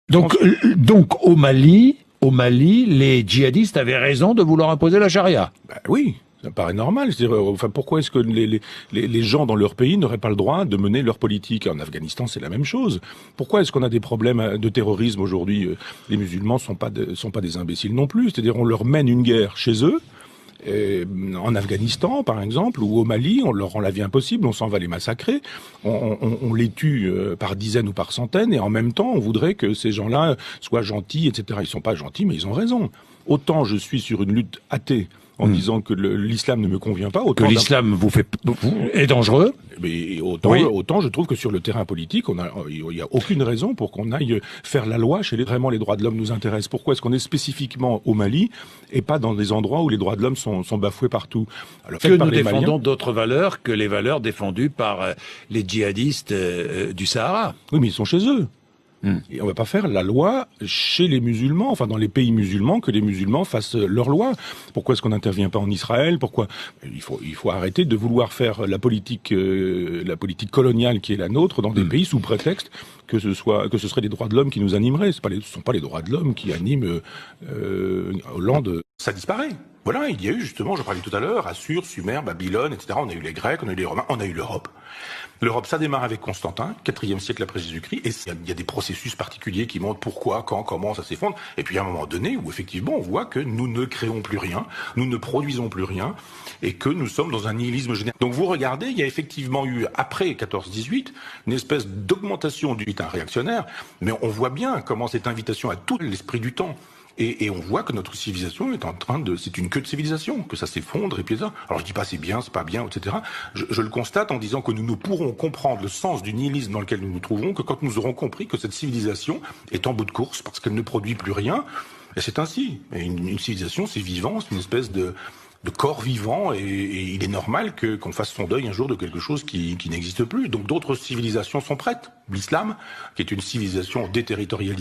Donc au Mali, les djihadistes avaient raison de vouloir imposer la charia. Ben oui, ça paraît normal. Enfin, pourquoi est-ce que les gens dans leur pays n'auraient pas le droit de mener leur politique? En Afghanistan, c'est la même chose. Pourquoi est-ce qu'on a des problèmes de terrorisme aujourd'hui? Les musulmans sont pas des imbéciles non plus. C'est-à-dire, on leur mène une guerre chez eux. En Afghanistan, par exemple, ou au Mali, on leur rend la vie impossible, on s'en va les massacrer, on les tue par dizaines ou par centaines, et en même temps, on voudrait que ces gens-là soient gentils, etc. Ils sont pas gentils, mais ils ont raison. Autant je suis sur une lutte athée, en disant que l'islam ne me convient pas, autant que l'islam est dangereux. Mais autant je trouve que sur le terrain politique, il y a aucune raison pour qu'on aille faire la loi chez vraiment les droits de l'homme nous intéressent. Pourquoi est-ce qu'on est spécifiquement au Mali et pas dans des endroits où les droits de l'homme sont bafoués partout? Alors que nous défendons d'autres valeurs que les valeurs défendues par les djihadistes du Sahara. Oui, mais ils sont chez eux. Et on va pas faire la loi chez les musulmans, enfin dans les pays musulmans, que les musulmans fassent leur loi. Pourquoi est-ce qu'on n'intervient pas en Israël? Pourquoi il faut arrêter de vouloir faire la politique coloniale qui est la nôtre dans des pays sous prétexte que ce serait les droits de l'homme qui nous animeraient. Ce sont pas les droits de l'homme qui animent Hollande. Ça disparaît. Voilà, il y a eu justement, je parlais tout à l'heure, Assur, Sumer, Babylone, etc. On a eu les Grecs, on a eu les Romains, on a eu l'Europe. L'Europe, ça démarre avec Constantin, 4e siècle après Jésus-Christ, et il y a des processus particuliers qui montrent pourquoi, quand, comment ça s'effondre. Et puis à un moment donné où effectivement on voit que nous ne créons plus rien, nous ne produisons plus rien, et que nous sommes dans un nihilisme général. Donc vous regardez, il y a effectivement eu, après 14-18, une espèce d'augmentation du lutin réactionnaire, mais on voit bien comment cette invitation à tout l'esprit du temps. Et on voit que notre civilisation est en train c'est une queue de civilisation, que ça s'effondre et puis ça. Alors je dis pas c'est bien, c'est pas bien, etc. Je le constate en disant que nous ne pourrons comprendre le sens du nihilisme dans lequel nous nous trouvons que quand nous aurons compris que cette civilisation est en bout de course parce qu'elle ne produit plus rien. Et c'est ainsi. Et une civilisation, c'est vivant, c'est une espèce de corps vivant et il est normal qu'on fasse son deuil un jour de quelque chose qui n'existe plus. Donc d'autres civilisations sont prêtes. L'islam, qui est une civilisation déterritorialisée.